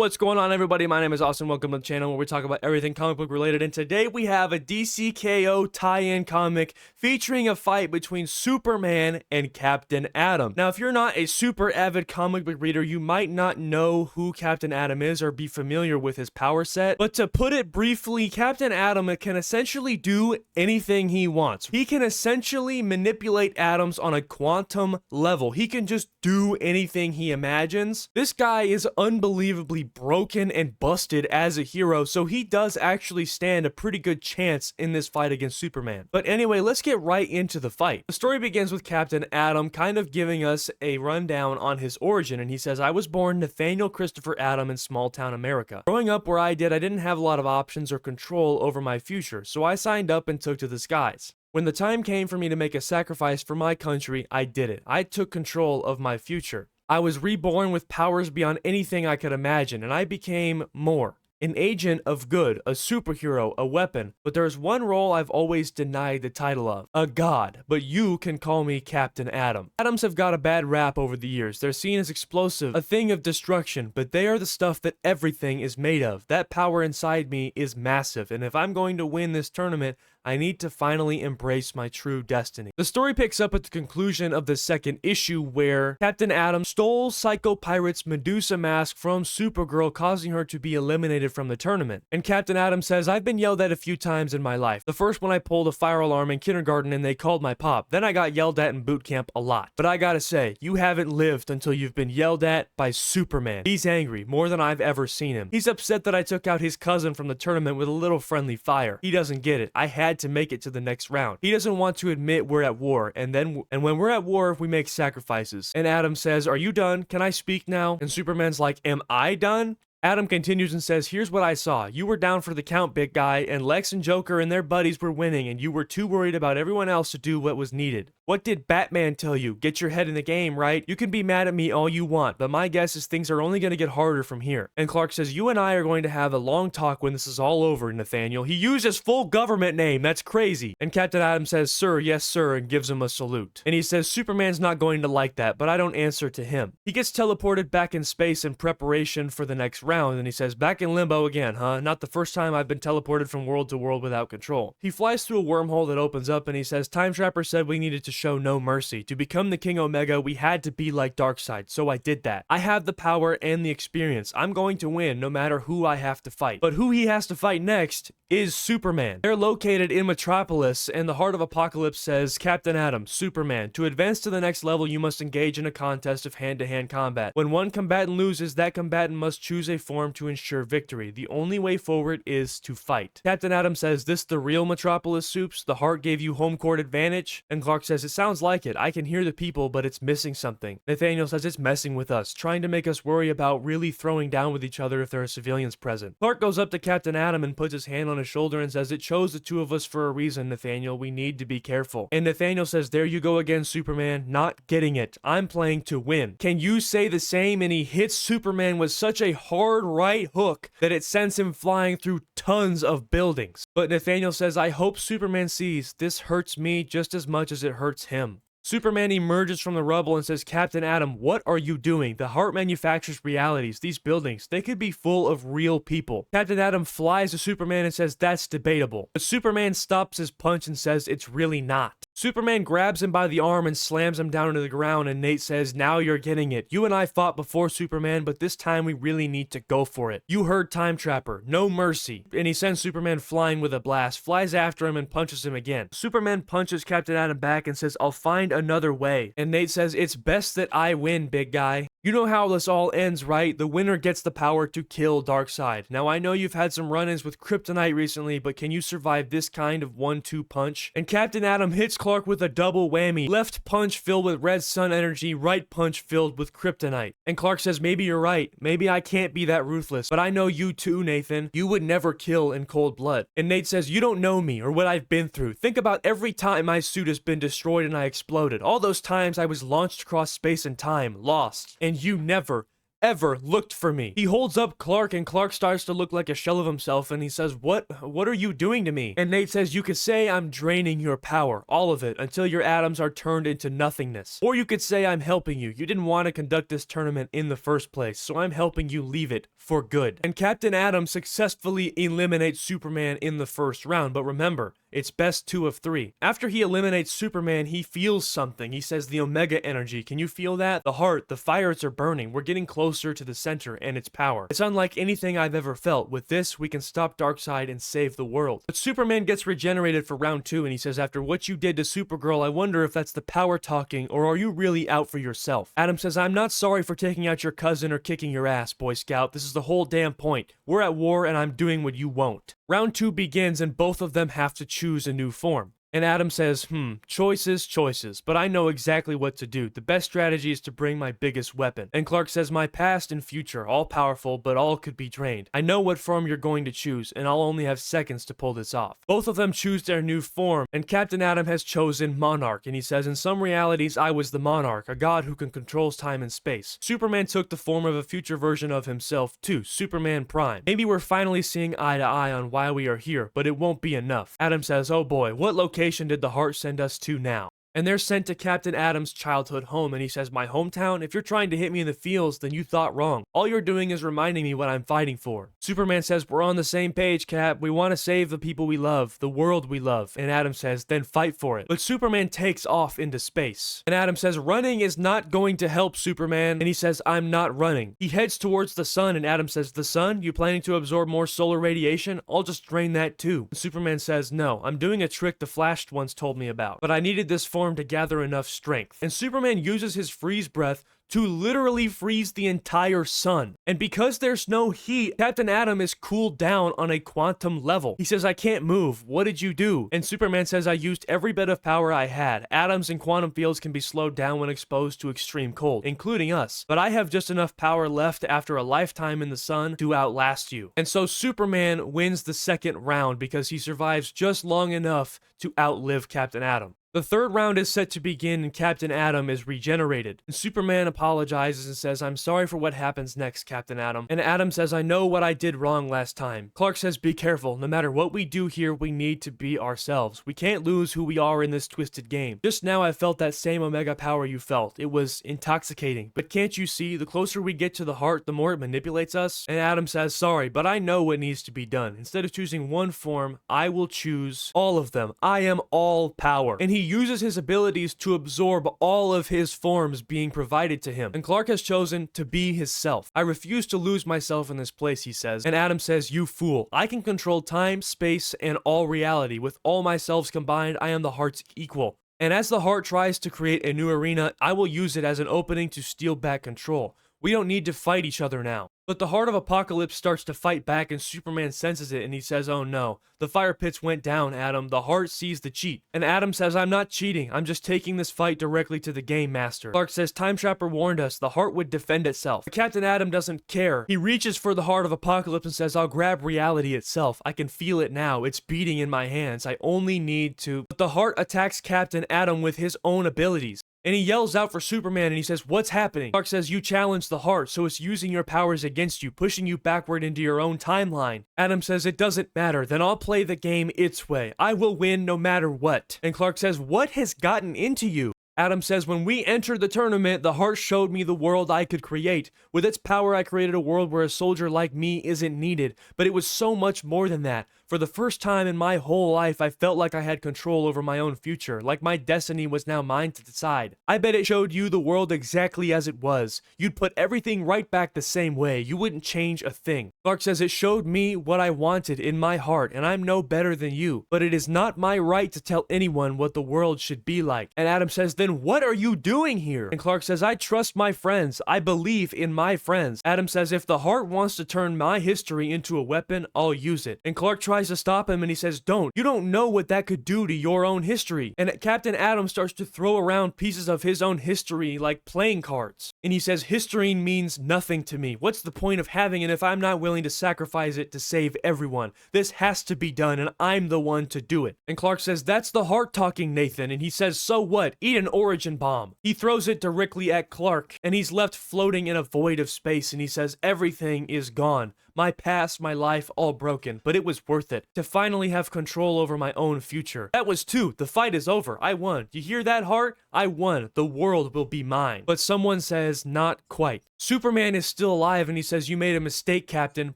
What's going on, everybody? My name is Austin. Welcome to the channel where we talk about everything comic book related. And today we have a DCKO tie-in comic featuring a fight between Superman and Captain Atom. Now, if you're not a super avid comic book reader, you might not know who Captain Atom is or be familiar with his power set. But to put it briefly, Captain Atom can essentially do anything he wants. He can essentially manipulate atoms on a quantum level. He can just do anything he imagines. This guy is unbelievably broken and busted as a hero, so he does actually stand a pretty good chance in this fight against Superman. But anyway, let's get right into the fight. The story begins with Captain Atom kind of giving us a rundown on his origin, and he says, I was born Nathaniel Christopher Atom in small town America. Growing up where I didn't have a lot of options or control over my future, so I signed up and took to the skies. When the time came for me to make a sacrifice for my country, I did it. I took control of my future. I was reborn with powers beyond anything I could imagine, and I became more. An agent of good, a superhero, a weapon, but there is one role I've always denied the title of, a god, but you can call me Captain Atom. Atoms have got a bad rap over the years. They're seen as explosive, a thing of destruction, but they are the stuff that everything is made of. That power inside me is massive, and if I'm going to win this tournament, I need to finally embrace my true destiny. The story picks up at the conclusion of the second issue where Captain Atom stole Psycho Pirate's Medusa mask from Supergirl, causing her to be eliminated from the tournament. And Captain Atom says, I've been yelled at a few times in my life. The first when I pulled a fire alarm in kindergarten and they called my pop. Then I got yelled at in boot camp a lot. But I gotta say, you haven't lived until you've been yelled at by Superman. He's angry, more than I've ever seen him. He's upset that I took out his cousin from the tournament with a little friendly fire. He doesn't get it. I had to make it to the next round. He doesn't want to admit we're at war, and when we're at war, we make sacrifices. And Atom says, are you done? Can I speak now? And Superman's like, am I done? Atom continues and says, here's what I saw. You were down for the count, big guy, and Lex and Joker and their buddies were winning, and you were too worried about everyone else to do what was needed. What did Batman tell you? Get your head in the game, right? You can be mad at me all you want, but my guess is things are only going to get harder from here. And Clark says, you and I are going to have a long talk when this is all over, Nathaniel. He used his full government name. That's crazy. And Captain Atom says, sir, yes, sir, and gives him a salute. And he says, Superman's not going to like that, but I don't answer to him. He gets teleported back in space in preparation for the next round, and he says, back in limbo again, huh? Not the first time I've been teleported from world to world without control. He flies through a wormhole that opens up, and he says, Time Trapper said we needed to show no mercy. To become the King Omega, we had to be like Darkseid, so I did that. I have the power and the experience. I'm going to win no matter who I have to fight. But who he has to fight next is Superman. They're located in Metropolis, and the Heart of Apocalypse says, Captain Atom, Superman, to advance to the next level, you must engage in a contest of hand-to-hand combat. When one combatant loses, that combatant must choose a form to ensure victory. The only way forward is to fight. Captain Atom says, this the real Metropolis, Supes? The Heart gave you home court advantage? And Clark says, it sounds like it. I can hear the people, but it's missing something. Nathaniel says, it's messing with us, trying to make us worry about really throwing down with each other if there are civilians present. Clark goes up to Captain Atom and puts his hand on his shoulder and says, it chose the two of us for a reason, Nathaniel. We need to be careful. And Nathaniel says, there you go again, Superman. Not getting it. I'm playing to win. Can you say the same? And he hits Superman with such a hard right hook that it sends him flying through tons of buildings. But Nathaniel says, I hope Superman sees this hurts me just as much as it hurts him. Superman emerges from the rubble and says, Captain Atom, what are you doing? The Heart manufactures realities. These buildings, they could be full of real people. Captain Atom flies to Superman and says, that's debatable. But Superman stops his punch and says, it's really not. Superman grabs him by the arm and slams him down into the ground, and Nate says, now you're getting it. You and I fought before, Superman, but this time we really need to go for it. You heard Time Trapper. No mercy. And he sends Superman flying with a blast, flies after him and punches him again. Superman punches Captain Atom back and says, I'll find another way. And Nate says, it's best that I win, big guy. You know how this all ends, right? The winner gets the power to kill Darkseid. Now, I know you've had some run-ins with Kryptonite recently, but can you survive this kind of 1-2 punch? And Captain Atom hits Clark with a double whammy. Left punch filled with red sun energy, right punch filled with Kryptonite. And Clark says, maybe you're right. Maybe I can't be that ruthless, but I know you too, Nathan. You would never kill in cold blood. And Nate says, you don't know me or what I've been through. Think about every time my suit has been destroyed and I exploded. All those times I was launched across space and time, lost. And you never, ever looked for me. He holds up Clark, and Clark starts to look like a shell of himself, and he says, what are you doing to me? And Nate says, you could say I'm draining your power, all of it, until your atoms are turned into nothingness. Or you could say I'm helping you. You didn't want to conduct this tournament in the first place, so I'm helping you leave it for good. And Captain Atom successfully eliminates Superman in the first round, but remember, it's best 2 of 3. After he eliminates Superman, he feels something. He says the Omega energy. Can you feel that? The heart, the fires are burning. We're getting closer to the center and its power. It's unlike anything I've ever felt. With this, we can stop Darkseid and save the world. But Superman gets regenerated for round 2, and he says, after what you did to Supergirl, I wonder if that's the power talking, or are you really out for yourself? Adam says, I'm not sorry for taking out your cousin or kicking your ass, Boy Scout. This is the whole damn point. We're at war, and I'm doing what you won't. Round 2 begins, and both of them have to choose a new form. And Adam says, choices, but I know exactly what to do. The best strategy is to bring my biggest weapon. And Clark says, my past and future, all powerful, but all could be drained. I know what form you're going to choose, and I'll only have seconds to pull this off. Both of them choose their new form, and Captain Atom has chosen Monarch, and he says, in some realities, I was the Monarch, a god who can control time and space. Superman took the form of a future version of himself, too, Superman Prime. Maybe we're finally seeing eye to eye on why we are here, but it won't be enough. Adam says, oh boy, what location did the heart send us to now? And they're sent to Captain Atom's childhood home, and he says, my hometown? If you're trying to hit me in the fields, then you thought wrong. All you're doing is reminding me what I'm fighting for. Superman says, we're on the same page, Cap. We want to save the people we love, the world we love. And Adam says, then fight for it. But Superman takes off into space. And Adam says, running is not going to help Superman. And he says, I'm not running. He heads towards the sun, and Adam says, the sun? You planning to absorb more solar radiation? I'll just drain that too. And Superman says, no, I'm doing a trick the Flash once told me about. But I needed this form to gather enough strength. And Superman uses his freeze breath to literally freeze the entire sun. And because there's no heat, Captain Atom is cooled down on a quantum level. He says, I can't move. What did you do? And Superman says, I used every bit of power I had. Atoms and quantum fields can be slowed down when exposed to extreme cold, including us. But I have just enough power left after a lifetime in the sun to outlast you. And so Superman wins the second round because he survives just long enough to outlive Captain Atom. The third round is set to begin, and Captain Atom is regenerated. And Superman apologizes and says, I'm sorry for what happens next, Captain Atom. And Atom says, I know what I did wrong last time. Clark says, be careful. No matter what we do here, we need to be ourselves. We can't lose who we are in this twisted game. Just now I felt that same Omega power you felt. It was intoxicating. But can't you see, the closer we get to the heart, the more it manipulates us? And Atom says, sorry, but I know what needs to be done. Instead of choosing one form, I will choose all of them. I am all power. And he uses his abilities to absorb all of his forms being provided to him. And Clark has chosen to be his self. I refuse to lose myself in this place, he says. And Adam says, you fool. I can control time, space, and all reality. With all my selves combined, I am the heart's equal. And as the heart tries to create a new arena, I will use it as an opening to steal back control. We don't need to fight each other now. But the Heart of Apocalypse starts to fight back, and Superman senses it, and he says, oh no, the fire pits went down, Adam. The heart sees the cheat. And Adam says, I'm not cheating. I'm just taking this fight directly to the Game Master. Clark says, Time Trapper warned us. The heart would defend itself. But Captain Atom doesn't care. He reaches for the Heart of Apocalypse and says, I'll grab reality itself. I can feel it now. It's beating in my hands. I only need to... But the heart attacks Captain Atom with his own abilities. And he yells out for Superman, and he says, what's happening? Clark says, you challenged the heart, so it's using your powers against you, pushing you backward into your own timeline. Adam says, it doesn't matter. Then I'll play the game its way. I will win no matter what. And Clark says, what has gotten into you? Adam says, when we entered the tournament, the heart showed me the world I could create. With its power, I created a world where a soldier like me isn't needed. But it was so much more than that. For the first time in my whole life, I felt like I had control over my own future, like my destiny was now mine to decide. I bet it showed you the world exactly as it was. You'd put everything right back the same way. You wouldn't change a thing. Clark says, it showed me what I wanted in my heart, and I'm no better than you. But it is not my right to tell anyone what the world should be like. And Adam says, then what are you doing here? And Clark says, I trust my friends. I believe in my friends. Adam says, if the heart wants to turn my history into a weapon, I'll use it. And Clark tries to stop him, and he says, don't. You don't know what that could do to your own history. And Captain Atom starts to throw around pieces of his own history like playing cards. And he says, history means nothing to me. What's the point of having it if I'm not willing to sacrifice it to save everyone? This has to be done, and I'm the one to do it. And Clark says, that's the heart talking, Nathan. And he says, so what? Eat an origin bomb. He throws it directly at Clark, and he's left floating in a void of space, and he says, everything is gone. My past, my life, all broken, but it was worth it to finally have control over my own future. That was 2. The fight is over. I won. You hear that, Heart? I won. The world will be mine. But someone says, not quite. Superman is still alive, and he says, you made a mistake, Captain,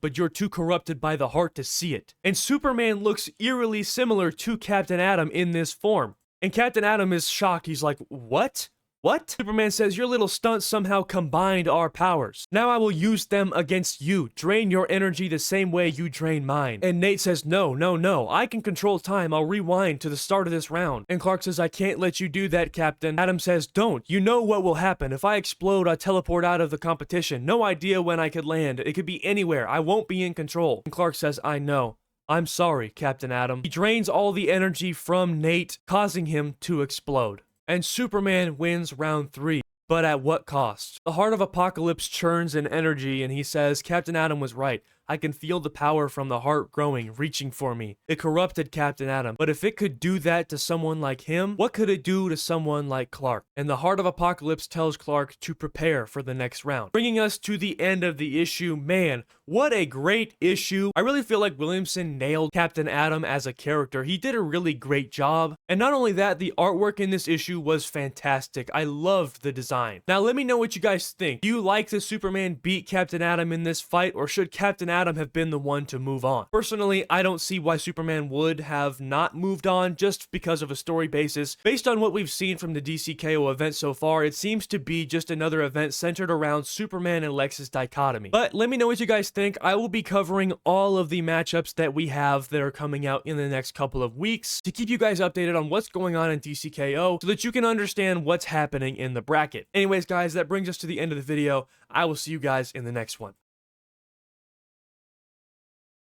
but you're too corrupted by the heart to see it. And Superman looks eerily similar to Captain Atom in this form. And Captain Atom is shocked. He's like, what? What? Superman says, your little stunt somehow combined our powers. Now I will use them against you. Drain your energy the same way you drain mine. And Nate says, no, no, no. I can control time. I'll rewind to the start of this round. And Clark says, I can't let you do that, Captain. Adam says, don't. You know what will happen. If I explode, I teleport out of the competition. No idea when I could land. It could be anywhere. I won't be in control. And Clark says, I know. I'm sorry, Captain Atom. He drains all the energy from Nate, causing him to explode. And Superman wins round 3. But at what cost? The Heart of Apocalypse churns in energy, and he says, Captain Atom was right. I can feel the power from the heart growing, reaching for me. It corrupted Captain Atom, but if it could do that to someone like him, what could it do to someone like Clark? And the Heart of Apocalypse tells Clark to prepare for the next round. Bringing us to the end of the issue. Man, what a great issue. I really feel like Williamson nailed Captain Atom as a character. He did a really great job. And not only that, the artwork in this issue was fantastic. I loved the design. Now let me know what you guys think. Do you like that Superman beat Captain Atom in this fight, or should Captain Atom have been the one to move on? Personally, I don't see why Superman would have not moved on just because of a story basis. Based on what we've seen from the DCKO event so far, it seems to be just another event centered around Superman and Lex's dichotomy. But let me know what you guys think. I will be covering all of the matchups that we have that are coming out in the next couple of weeks to keep you guys updated on what's going on in DCKO so that you can understand what's happening in the bracket. Anyways, guys, that brings us to the end of the video. I will see you guys in the next one.